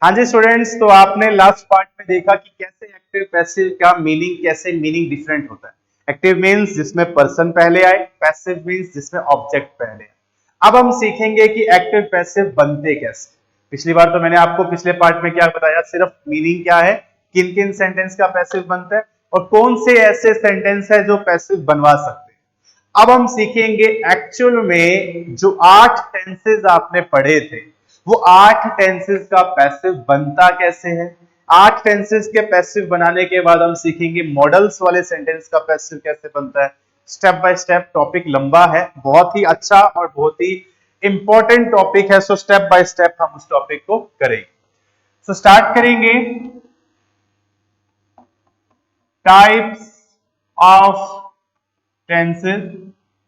हाँ जी स्टूडेंट्स, तो आपने लास्ट पार्ट में देखा कि कैसे एक्टिव पैसिव का मीनिंग डिफरेंट होता है। एक्टिव मीन्स जिसमें पर्सन पहले आए, पैसिव मीन्स जिसमें ऑब्जेक्ट पहले आए। अब हम सीखेंगे कि एक्टिव पैसिव बनते कैसे। पिछली बार तो मैंने आपको पिछले पार्ट में क्या बताया, सिर्फ मीनिंग क्या है, किन किन सेंटेंस का पैसिव बनता है और कौन से ऐसे सेंटेंस है जो पैसिव बनवा सकते हैं। अब हम सीखेंगे एक्चुअल में जो 8 टेंसेज आपने पढ़े थे, वो 8 टेंसेस का पैसिव बनता कैसे है। 8 टेंसेस के पैसिव बनाने के बाद हम सीखेंगे मॉडल्स वाले सेंटेंस का पैसिव कैसे बनता है। स्टेप बाय स्टेप, टॉपिक लंबा है, बहुत ही अच्छा और बहुत ही इंपॉर्टेंट टॉपिक है। सो स्टेप बाय स्टेप हम उस टॉपिक को करेंगे। सो स्टार्ट करेंगे। टाइप्स ऑफ टेंसेस,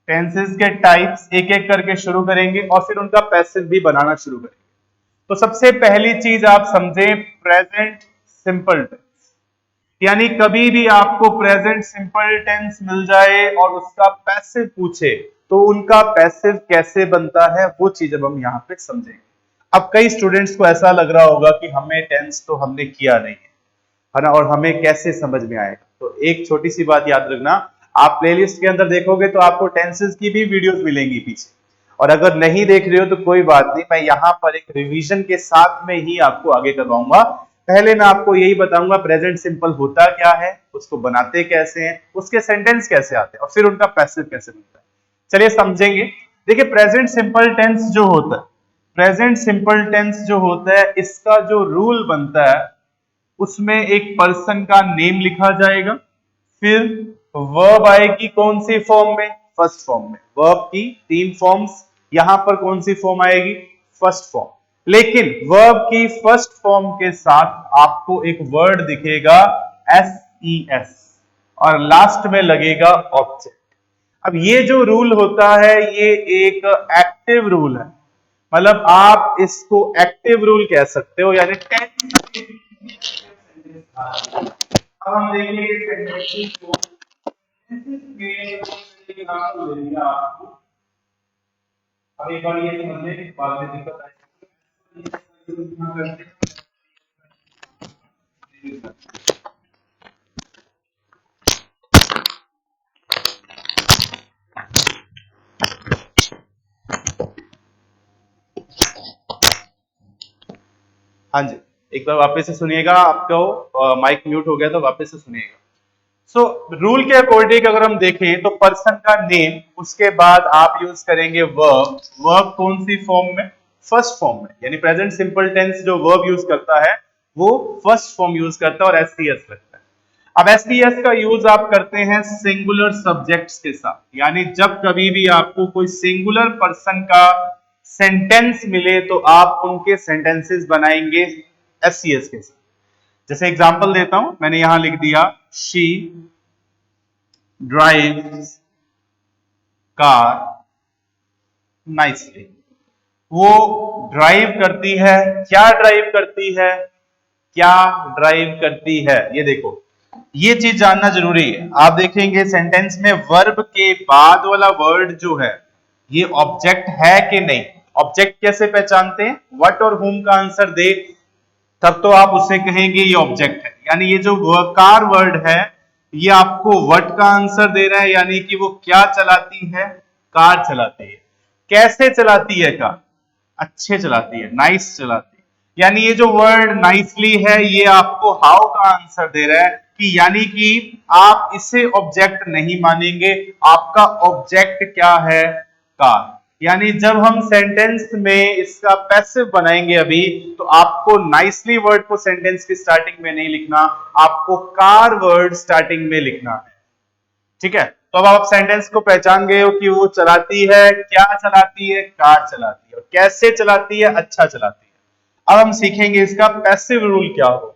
टेंसेस के टाइप्स एक एक करके शुरू करेंगे और फिर उनका पैसिव भी बनाना शुरू करेंगे। तो सबसे पहली चीज आप समझें, प्रेजेंट सिंपल टेंस। यानी कभी भी आपको प्रेजेंट सिंपल टेंस मिल जाए और उसका पैसिव पूछे तो उनका पैसिव कैसे बनता है, वो चीज अब हम यहां पे समझेंगे। अब कई स्टूडेंट्स को ऐसा लग रहा होगा कि हमें टेंस तो हमने किया नहीं है ना, और हमें कैसे समझ में आएगा। तो एक छोटी सी बात याद रखना, आप प्लेलिस्ट के अंदर देखोगे तो आपको टेंसेस की भी वीडियोस मिलेंगी पीछे, और अगर नहीं देख रहे हो तो कोई बात नहीं, मैं यहाँ पर एक रिवीजन के साथ में ही आपको आगे करवाऊंगा। पहले मैं आपको यही बताऊंगा प्रेजेंट सिंपल होता क्या है, उसको बनाते कैसे हैं, उसके सेंटेंस कैसे आते हैं और फिर उनका पैसिव कैसे बनता है। चलिए समझेंगे। देखिए प्रेजेंट सिंपल टेंस जो होता है, प्रेजेंट सिंपल टेंस जो होता है, इसका जो रूल बनता है उसमें एक पर्सन का नेम लिखा जाएगा, फिर वर्ब आएगी कौन सी फॉर्म में, फर्स्ट फॉर्म में। वर्ब की 3 फॉर्म्स, यहां पर कौन सी फॉर्म आएगी, फर्स्ट फॉर्म। लेकिन वर्ब की फर्स्ट फॉर्म के साथ आपको एक वर्ड दिखेगा एस और लास्ट में लगेगा ऑब्जेक्ट। अब ये जो रूल होता है ये एक एक्टिव रूल है, मतलब आप इसको एक्टिव रूल कह सकते हो, यानी टेंस। अब हम देखेंगे सेंटेंसेस को। आपको अब एक बार ये समझ लें, बाद में दिक्कत आएगी। हाँ जी, एक बार वापस से सुनिएगा, आपको माइक म्यूट हो गया तो वापस से सुनिएगा। सो रूल के अकॉर्डिंग अगर हम देखें तो पर्सन का नेम, उसके बाद आप यूज करेंगे वर्ब। वर्ब कौन सी फॉर्म में, फर्स्ट फॉर्म में, यानी प्रेजेंट सिंपल टेंस जो वर्ब यूज करता है वो फर्स्ट फॉर्म यूज करता है और एसटीएस लगता है। अब एसटीएस का यूज आप करते हैं सिंगुलर सब्जेक्ट्स के साथ, यानी जब कभी भी आपको कोई सिंगुलर पर्सन का सेंटेंस मिले तो आप उनके सेंटेंसेस बनाएंगे एसटीएस के साथ। जैसे एग्जांपल देता हूं, मैंने यहां लिख दिया शी ड्राइव्स कार नाइसली। वो ड्राइव करती है, क्या ड्राइव करती है, क्या ड्राइव करती है, ये देखो, ये चीज जानना जरूरी है। आप देखेंगे सेंटेंस में वर्ब के बाद वाला वर्ड जो है ये ऑब्जेक्ट है कि नहीं। ऑब्जेक्ट कैसे पहचानते हैं, व्हाट और हुम का आंसर दे तब तो आप उसे कहेंगे ये ऑब्जेक्ट है। यानी ये जो कार वर्ड है ये आपको व्हाट का आंसर दे रहा है, यानी कि वो क्या चलाती है, कार चलाती है। कैसे चलाती है कार, अच्छे चलाती है, नाइस चलाती है। यानी ये जो वर्ड नाइसली है ये आपको हाउ का आंसर दे रहा है, कि यानी कि आप इसे ऑब्जेक्ट नहीं मानेंगे, आपका ऑब्जेक्ट क्या है, कार। यानी जब हम सेंटेंस में इसका पैसिव बनाएंगे अभी, तो आपको नाइसली वर्ड को सेंटेंस की स्टार्टिंग में नहीं लिखना, आपको कार वर्ड स्टार्टिंग में लिखना है। ठीक है, तो अब आप सेंटेंस को पहचान गए हो कि वो चलाती है, क्या चलाती है, कार चलाती है, और कैसे चलाती है, अच्छा चलाती है। अब हम सीखेंगे इसका पैसिव रूल क्या हो।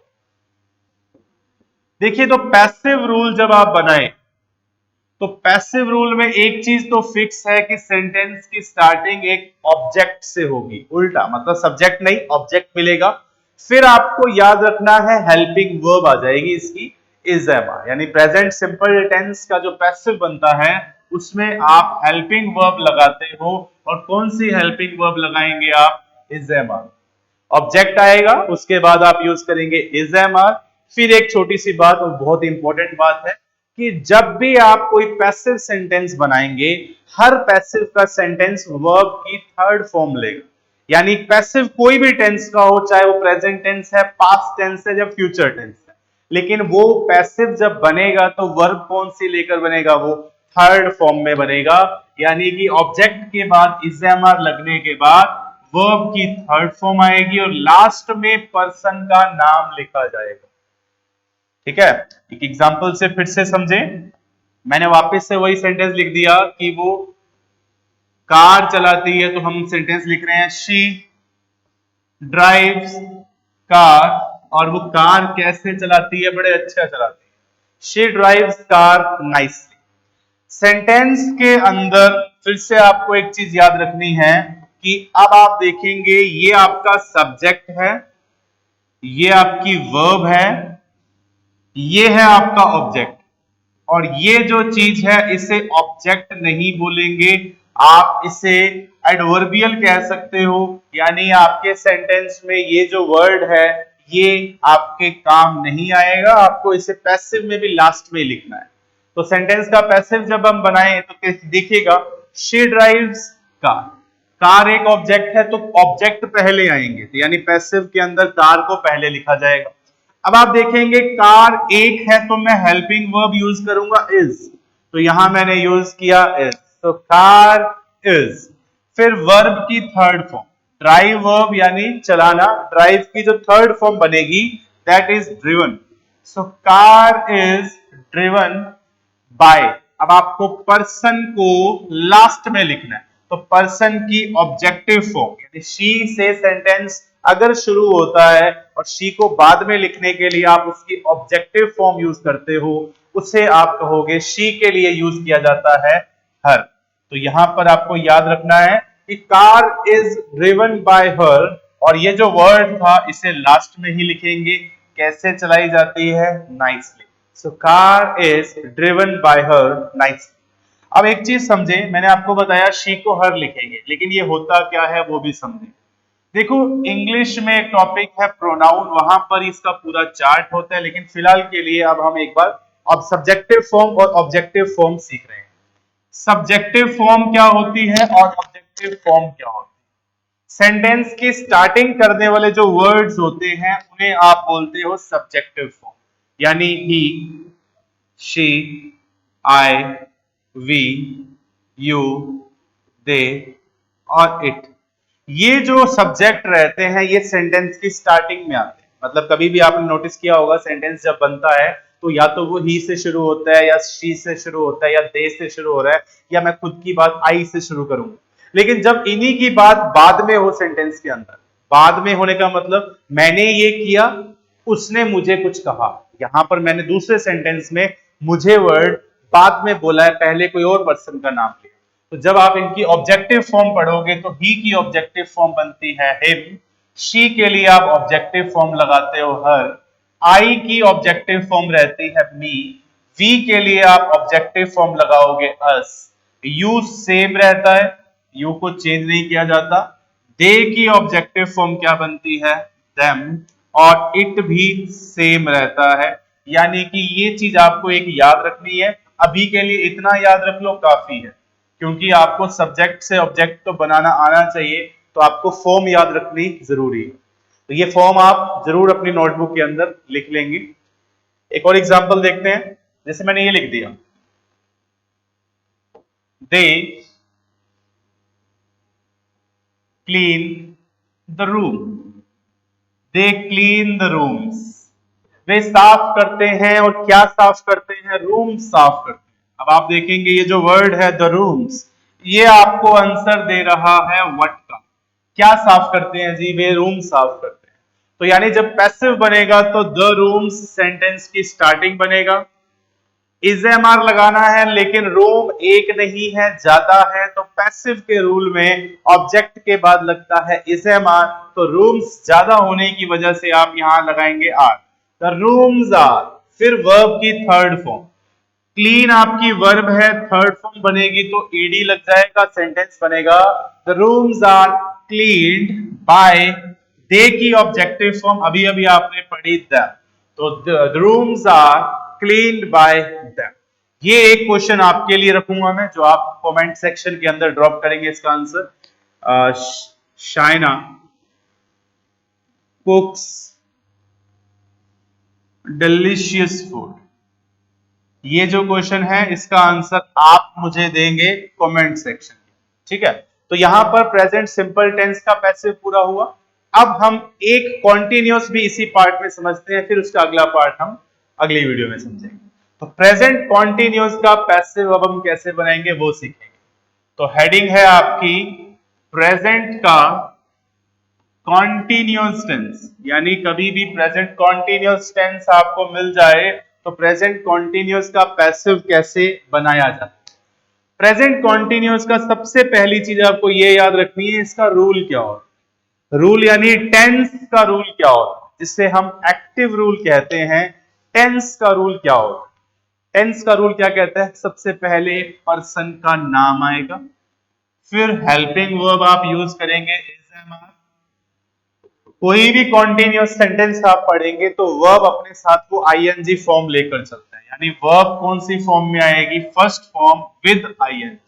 देखिए, तो पैसिव रूल जब आप बनाए तो पैसिव रूल में एक चीज तो फिक्स है कि सेंटेंस की स्टार्टिंग एक ऑब्जेक्ट से होगी, उल्टा मतलब सब्जेक्ट नहीं ऑब्जेक्ट मिलेगा। फिर आपको याद रखना है हेल्पिंग वर्ब आ जाएगी इसकी, इज एम, यानी प्रेजेंट सिंपल टेंस का जो पैसिव बनता है उसमें आप हेल्पिंग वर्ब लगाते हो, और कौन सी हेल्पिंग वर्ब लगाएंगे आप, इज एम। ऑब्जेक्ट आएगा, उसके बाद आप यूज करेंगे इज एम आर। फिर एक छोटी सी बात और बहुत इंपॉर्टेंट बात है कि जब भी आप कोई पैसिव सेंटेंस बनाएंगे, हर पैसिव का सेंटेंस वर्ब की थर्ड फॉर्म लेगा। यानी पैसिव कोई भी टेंस का हो, चाहे वो प्रेजेंट टेंस है, पास्ट टेंस है या फ्यूचर टेंस है, लेकिन वो पैसिव जब बनेगा तो वर्ब कौन सी लेकर बनेगा, वो थर्ड फॉर्म में बनेगा। यानी कि ऑब्जेक्ट के बाद इज़एमआर लगने के बाद वर्ब की थर्ड फॉर्म आएगी और लास्ट में पर्सन का नाम लिखा जाएगा। ठीक है, एक एग्जांपल से फिर से समझे। मैंने वापस से वही सेंटेंस लिख दिया कि वो कार चलाती है, तो हम सेंटेंस लिख रहे हैं शी ड्राइव्स कार, और वो कार कैसे चलाती है, बड़े अच्छा चलाती है। She drives car nicely. Sentence के अंदर फिर से आपको एक चीज याद रखनी है कि अब आप देखेंगे ये आपका सब्जेक्ट है, ये आपकी वर्ब है, ये है आपका ऑब्जेक्ट, और ये जो चीज है इसे ऑब्जेक्ट नहीं बोलेंगे, आप इसे एडवर्बियल कह सकते हो। यानी आपके सेंटेंस में ये जो वर्ड है ये आपके काम नहीं आएगा, आपको इसे पैसिव में भी लास्ट में लिखना है। तो सेंटेंस का पैसिव जब हम बनाएं तो देखिएगा शी ड्राइव्स कार, कार एक ऑब्जेक्ट है तो ऑब्जेक्ट पहले आएंगे, तो यानी पैसिव के अंदर कार को पहले लिखा जाएगा। अब आप देखेंगे कार एक है तो मैं हेल्पिंग वर्ब यूज करूंगा इज, तो यहां मैंने यूज किया इज, तो कार इज। फिर वर्ब की थर्ड फॉर्म ड्राइव वर्ब यानी चलाना, ड्राइव की जो थर्ड फॉर्म बनेगी that is driven, so car is driven by. अब आपको पर्सन को लास्ट में लिखना है, तो पर्सन की ऑब्जेक्टिव फॉर्म यानी शी से सेंटेंस अगर शुरू होता है और शी को बाद में लिखने के लिए आप उसकी ऑब्जेक्टिव फॉर्म यूज करते हो, उसे आप कहोगे शी के लिए यूज किया जाता है हर। तो यहां पर आपको याद रखना है कि कार इज ड्रिवन बाय हर, और ये जो वर्ड था इसे लास्ट में ही लिखेंगे। कैसे चलाई जाती है, nicely, so car is driven by her nicely. अब एक चीज समझे, मैंने आपको बताया शी को हर लिखेंगे, लेकिन ये होता क्या है वो भी समझे। देखो इंग्लिश में एक टॉपिक है प्रोनाउन, वहां पर इसका पूरा चार्ट होता है, लेकिन फिलहाल के लिए अब हम एक बार अब सब्जेक्टिव फॉर्म और ऑब्जेक्टिव फॉर्म सीख रहे हैं। सब्जेक्टिव फॉर्म क्या होती है और ऑब्जेक्टिव फॉर्म क्या होती है। सेंटेंस की स्टार्टिंग करने वाले जो वर्ड्स होते हैं उन्हें आप बोलते हो सब्जेक्टिव फॉर्म, यानी ही, शी, आई, वी, यू, दे और इट। ये जो सब्जेक्ट रहते हैं ये सेंटेंस की स्टार्टिंग में आते हैं। मतलब कभी भी आपने नोटिस किया होगा सेंटेंस जब बनता है तो या तो वो ही से शुरू होता है या शी से शुरू होता है या दे से शुरू हो रहा है, या मैं खुद की बात आई से शुरू करूंगा। लेकिन जब इन्हीं की बात बाद में हो सेंटेंस के अंदर, बाद में होने का मतलब मैंने ये किया, उसने मुझे कुछ कहा, यहां पर मैंने दूसरे सेंटेंस में मुझे वर्ड बाद में बोला है, पहले कोई और पर्सन का नाम लिया। तो जब आप इनकी ऑब्जेक्टिव फॉर्म पढ़ोगे तो ही की ऑब्जेक्टिव फॉर्म बनती है हिम, शी के लिए आप ऑब्जेक्टिव फॉर्म लगाते हो हर, आई की ऑब्जेक्टिव फॉर्म रहती है मी, वी के लिए आप ऑब्जेक्टिव फॉर्म लगाओगे अस, यू सेम रहता है, यू को चेंज नहीं किया जाता। दे की ऑब्जेक्टिव फॉर्म क्या बनती है, देम, और इट भी सेम रहता है। यानी कि ये चीज आपको एक याद रखनी है, अभी के लिए इतना याद रख लो काफी है, क्योंकि आपको सब्जेक्ट से ऑब्जेक्ट तो बनाना आना चाहिए, तो आपको फॉर्म याद रखनी जरूरी है। तो ये फॉर्म आप जरूर अपनी नोटबुक के अंदर लिख लेंगे। एक और एग्जांपल देखते हैं, जैसे मैंने ये लिख दिया, they clean the room, they clean the rooms, वे साफ करते हैं, और क्या साफ करते हैं, रूम साफ करते हैं। अब आप देखेंगे ये जो वर्ड है द रूम्स, ये आपको आंसर दे रहा है व्हाट का, क्या साफ करते हैं जी, वे रूम साफ करते हैं। तो यानी जब पैसिव बनेगा तो द रूम्स सेंटेंस की स्टार्टिंग बनेगा, इज़एमआर लगाना है, लेकिन रूम एक नहीं है ज्यादा है, तो पैसिव के रूल में ऑब्जेक्ट के बाद लगता है इज़एमआर, तो रूम्स ज्यादा होने की वजह से आप यहां लगाएंगे आर, द रूम्स आर। फिर वर्ब की थर्ड फॉर्म, क्लीन आपकी वर्ब है, थर्ड फॉर्म बनेगी तो ईडी लग जाएगा, सेंटेंस बनेगा the rooms are cleaned by they की ऑब्जेक्टिव फॉर्म अभी अभी आपने पढ़ी them, तो the rooms are cleaned by them। ये एक क्वेश्चन आपके लिए रखूंगा मैं, जो आप कमेंट सेक्शन के अंदर ड्रॉप करेंगे इसका आंसर। शाइना कुक्स डिलीशियस फूड, ये जो क्वेश्चन है इसका आंसर आप मुझे देंगे कमेंट सेक्शन में, ठीक है। तो यहां पर प्रेजेंट सिंपल टेंस का पैसिव पूरा हुआ। अब हम एक कॉन्टिन्यूअस भी इसी पार्ट में समझते हैं, फिर उसका अगला पार्ट हम अगली वीडियो में समझेंगे। तो प्रेजेंट कॉन्टिन्यूअस का पैसिव अब हम कैसे बनाएंगे वो सीखेंगे। तो हेडिंग है आपकी प्रेजेंट का कॉन्टिन्यूअस टेंस, यानी कभी भी प्रेजेंट कॉन्टिन्यूअस टेंस आपको मिल जाए तो प्रेजेंट कॉन्टिन्यूअस का पैसिव कैसे बनाया जाता है। प्रेजेंट कॉन्टिन्यूअस का सबसे पहली चीज आपको ये याद रखनी है, इसका रूल क्या हो। रूल यानी टेंस का रूल क्या हो, जिससे हम एक्टिव रूल कहते हैं। टेंस का रूल क्या हो, टेंस का रूल क्या कहता है, सबसे पहले पर्सन का नाम आएगा, फिर हेल्पिंग वर्ब आप यूज करेंगे इज एम आर। कोई भी कॉन्टिन्यूअस सेंटेंस आप पढ़ेंगे तो वर्ब अपने साथ को आईएनजी फॉर्म लेकर चलता है, यानी वर्ब कौन सी फॉर्म में आएगी, फर्स्ट फॉर्म विद आईएनजी।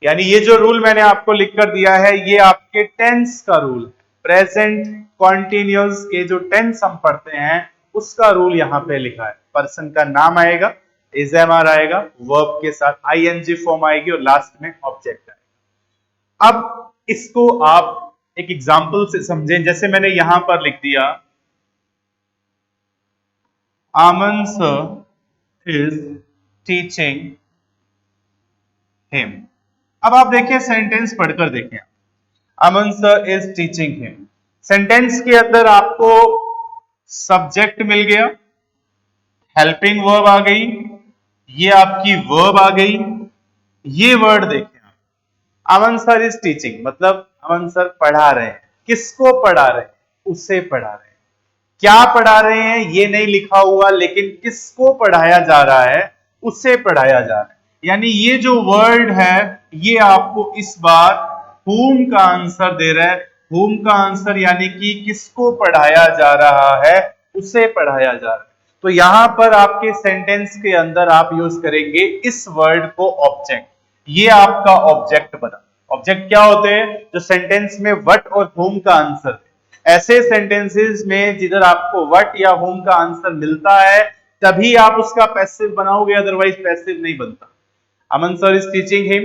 यानी ये जो रूल मैंने आपको लिखकर दिया है ये आपके टेंस का रूल, प्रेजेंट कॉन्टिन्यूअस के जो टेंस हम पढ़ते हैं उसका रूल यहाँ पे लिखा है। पर्सन का नाम आएगा, इज एम आर आएगा, वर्ब के साथ आईएनजी फॉर्म आएगी और लास्ट में ऑब्जेक्ट आएगा। अब इसको आप एक एग्जाम्पल से समझें, जैसे मैंने यहां पर लिख दिया आमन सर इज टीचिंग हिम। अब आप देखें सेंटेंस पढ़कर देखें, Aman sir is teaching him. Sentence के अंदर आपको सब्जेक्ट मिल गया, हेल्पिंग वर्ब आ गई, ये आपकी वर्ब आ गई। ये वर्ड देखें आप, अमन सर इज टीचिंग मतलब अमन सर पढ़ा रहे हैं। किसको पढ़ा रहे हैं, उसे पढ़ा रहे हैं। क्या पढ़ा रहे हैं ये नहीं लिखा हुआ, लेकिन किसको पढ़ाया जा रहा है, उसे पढ़ाया जा रहा है। यानी ये जो वर्ड है ये आपको इस बार whom का आंसर दे रहा है। whom का आंसर यानी कि किसको पढ़ाया जा रहा है, उसे पढ़ाया जा रहा है। तो यहां पर आपके सेंटेंस के अंदर आप यूज करेंगे इस वर्ड को ऑब्जेक्ट। ये आपका ऑब्जेक्ट बना। ऑब्जेक्ट क्या होते हैं, जो सेंटेंस में व्हाट और whom का आंसर है। ऐसे सेंटेंसेस में जिधर आपको व्हाट या whom का आंसर मिलता है तभी आप उसका पैसिव बनाओगे, अदरवाइज पैसिव नहीं बनता। अमन सर इज टीचिंग हिम,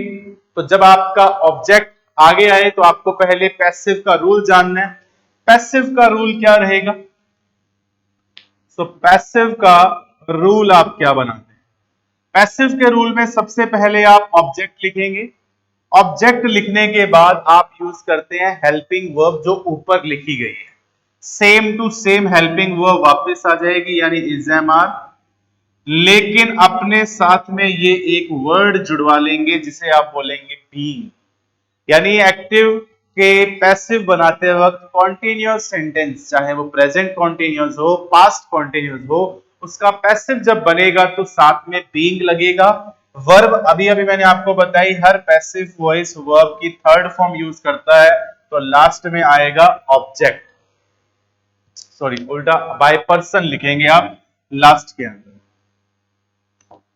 तो जब आपका ऑब्जेक्ट आगे आए तो आपको पहले पैसिव का रूल जानना है। पैसिव का रूल क्या रहेगा, तो पैसिव का रूल आप क्या बनाते हैं। पैसिव के रूल में सबसे पहले आप ऑब्जेक्ट लिखेंगे, ऑब्जेक्ट लिखने के बाद आप यूज करते हैं हेल्पिंग वर्ब जो ऊपर लिखी गई है। Same to same helping verb वापस आ जाएगी, यानी इज एम आर, लेकिन अपने साथ में ये एक वर्ड जुड़वा लेंगे जिसे आप बोलेंगे बीइंग। यानी एक्टिव के पैसिव बनाते वक्त कॉन्टिन्यूअस सेंटेंस, चाहे वो प्रेजेंट कॉन्टिन्यूअस हो, पास्ट कॉन्टिन्यूअस हो, उसका पैसिव जब बनेगा तो साथ में बीइंग लगेगा। वर्ब अभी अभी मैंने आपको बताई हर पैसिव वॉइस वर्ब की थर्ड फॉर्म यूज करता है, तो लास्ट में आएगा ऑब्जेक्ट। सॉरी उल्टा, बाय पर्सन लिखेंगे आप लास्ट के अंदर,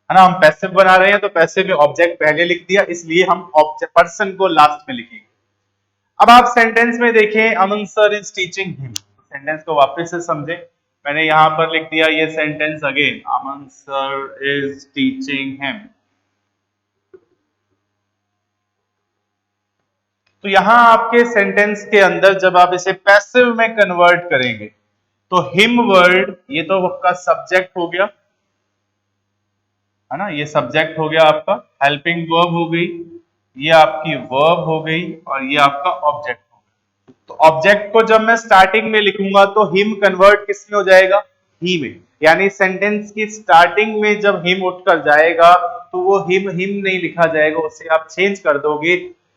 है ना। हम पैसिव बना रहे हैं तो पैसिव में ऑब्जेक्ट पहले लिख दिया, इसलिए हम ऑब्जेक्ट पर्सन को लास्ट में लिखेंगे। अब आप सेंटेंस में देखें Aman sir is teaching him, sentence को वापस से समझे। मैंने यहां पर लिख दिया ये sentence again, Aman sir is teaching him. तो यहां आपके सेंटेंस के अंदर जब आप इसे पैसिव में कन्वर्ट करेंगे तो हिम वर्ड, ये तो आपका सब्जेक्ट हो गया, है ना, ये सब्जेक्ट हो गया आपका, हेल्पिंग वर्ब हो गई, ये आपकी वर्ब हो गई और ये आपका ऑब्जेक्ट हो गया। तो ऑब्जेक्ट को जब मैं स्टार्टिंग में लिखूंगा तो हिम कन्वर्ट किस में हो जाएगा, ही में। यानी सेंटेंस की स्टार्टिंग में जब हिम उठकर जाएगा तो वो हिम नहीं लिखा जाएगा, उसे आप चेंज कर दोगे,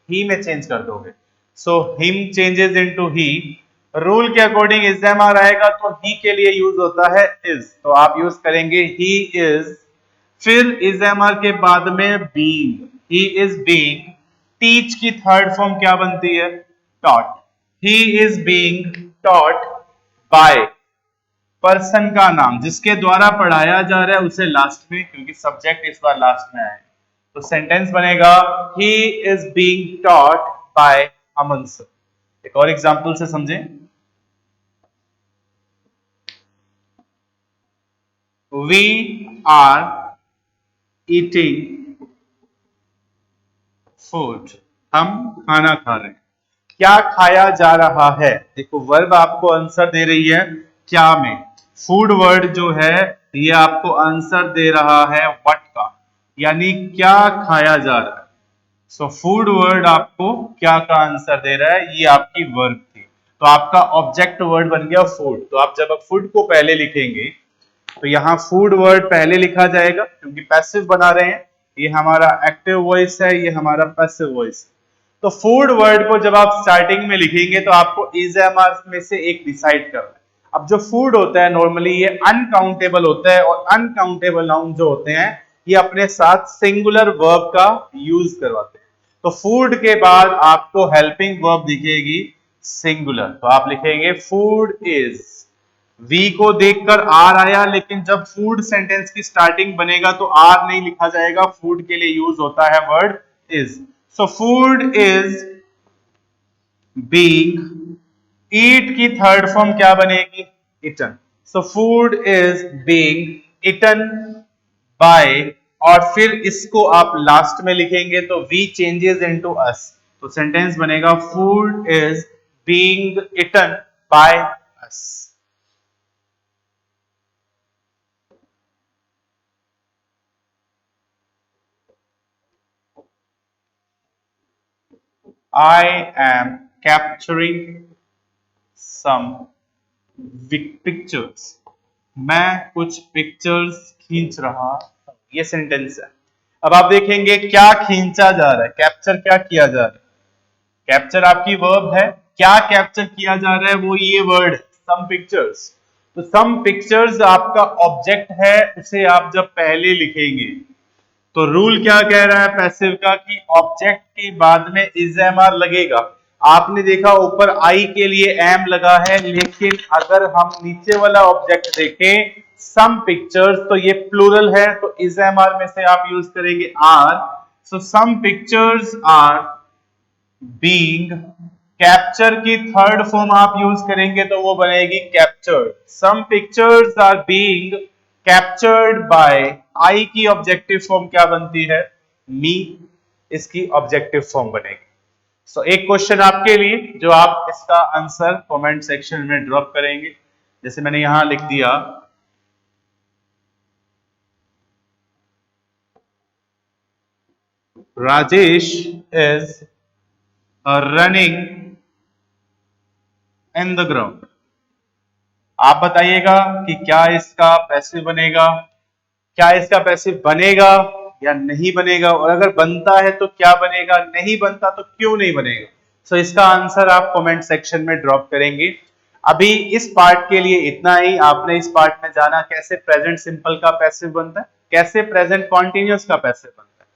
ही में चेंज कर दोगे। सो हिम चेंजेस इनटू ही। रूल के अकॉर्डिंग इज एम आर आएगा तो ही के लिए यूज होता है इज, तो आप यूज करेंगे ही इज। फिर इज एम आर के बाद में being, he is being. Teach की थर्ड फॉर्म क्या बनती है, taught. He is being taught by, person का नाम जिसके द्वारा पढ़ाया जा रहा है उसे लास्ट में, क्योंकि सब्जेक्ट इस बार लास्ट में आए, तो सेंटेंस बनेगा he is being taught by Aman sir. एक और एग्जांपल से समझें, वी आर ईटिंग फूड, हम खाना खा रहे हैं। क्या खाया जा रहा है, देखो वर्ब आपको आंसर दे रही है क्या में, फूड वर्ड जो है ये आपको आंसर दे रहा है व्हाट का, यानी क्या खाया जा रहा है। सो फूड वर्ड आपको क्या का आंसर दे रहा है, ये आपकी वर्ब थी, तो आपका ऑब्जेक्ट वर्ड बन गया फूड। तो आप जब फूड को पहले लिखेंगे तो यहाँ फूड वर्ड पहले लिखा जाएगा, क्योंकि पैसिव बना रहे हैं, ये हमारा एक्टिव वॉइस है, ये हमारा पैसिव वॉइस है। तो फूड वर्ड को जब आप स्टार्टिंग में लिखेंगे तो आपको इज एम आर में से एक डिसाइड करना है। अब जो फूड होता है नॉर्मली ये अनकाउंटेबल होता है, और अनकाउंटेबल नाउन जो होते हैं ये अपने साथ सिंगुलर वर्ब का यूज करवाते हैं। तो फूड के बाद आपको हेल्पिंग वर्ब दिखेगी सिंगुलर, तो आप लिखेंगे फूड इज, वी को देखकर आर आया, लेकिन जब फूड सेंटेंस की स्टार्टिंग बनेगा तो आर नहीं लिखा जाएगा, फूड के लिए यूज होता है word is. So food is being, eat की थर्ड फॉर्म क्या बनेगी, eaten. So food is being eaten by, और फिर इसको आप लास्ट में लिखेंगे तो वी चेंजेस इनटू अस, तो सेंटेंस बनेगा food is being eaten by us. I am capturing some pictures. मैं कुछ पिक्चर्स खींच रहा हूं, ये सेंटेंस है। अब आप देखेंगे क्या खींचा जा रहा है, कैप्चर क्या किया जा रहा है, कैप्चर आपकी वर्ब है, क्या कैप्चर किया जा रहा है वो ये वर्ड सम पिक्चर्स। तो सम पिक्चर्स आपका ऑब्जेक्ट है, उसे आप जब पहले लिखेंगे तो रूल क्या कह रहा है पैसिव का, कि ऑब्जेक्ट के बाद में इज एम आर लगेगा। आपने देखा ऊपर आई के लिए एम लगा है, लेकिन अगर हम नीचे वाला ऑब्जेक्ट देखें सम पिक्चर्स तो ये प्लूरल है, तो इज एम आर में से आप यूज करेंगे are. So some pictures are being, capture की थर्ड फॉर्म आप यूज करेंगे तो वो बनेगी captured. Some pictures are being captured by, I की ऑब्जेक्टिव फॉर्म क्या बनती है, मी, इसकी ऑब्जेक्टिव फॉर्म बनेगी। सो एक क्वेश्चन आपके लिए जो आप इसका आंसर कमेंट सेक्शन में ड्रॉप करेंगे, जैसे मैंने यहां लिख दिया, Rajesh is running in the ground. आप बताइएगा कि क्या इसका पैसिव बनेगा, क्या इसका पैसिव बनेगा या नहीं बनेगा, और अगर बनता है तो क्या बनेगा, नहीं बनता तो क्यों नहीं बनेगा। सो इसका आंसर आप कमेंट सेक्शन में ड्रॉप करेंगे। अभी इस पार्ट के लिए इतना ही। आपने इस पार्ट में जाना कैसे प्रेजेंट सिंपल का पैसिव बनता है, कैसे प्रेजेंट कॉन्टिन्यूअस का पैसिव बनता है।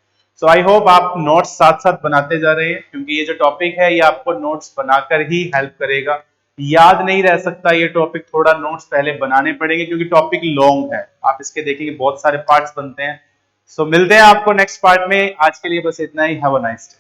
सो आई होप आप नोट्स साथ साथ बनाते जा रहे हैं, क्योंकि ये जो टॉपिक है ये आपको नोट्स बनाकर ही हेल्प करेगा। याद नहीं रह सकता ये टॉपिक, थोड़ा नोट्स पहले बनाने पड़ेंगे, क्योंकि टॉपिक लॉन्ग है। आप इसके देखेंगे बहुत सारे पार्ट्स बनते हैं। सो मिलते हैं आपको नेक्स्ट पार्ट में। आज के लिए बस इतना ही। Have a nice day.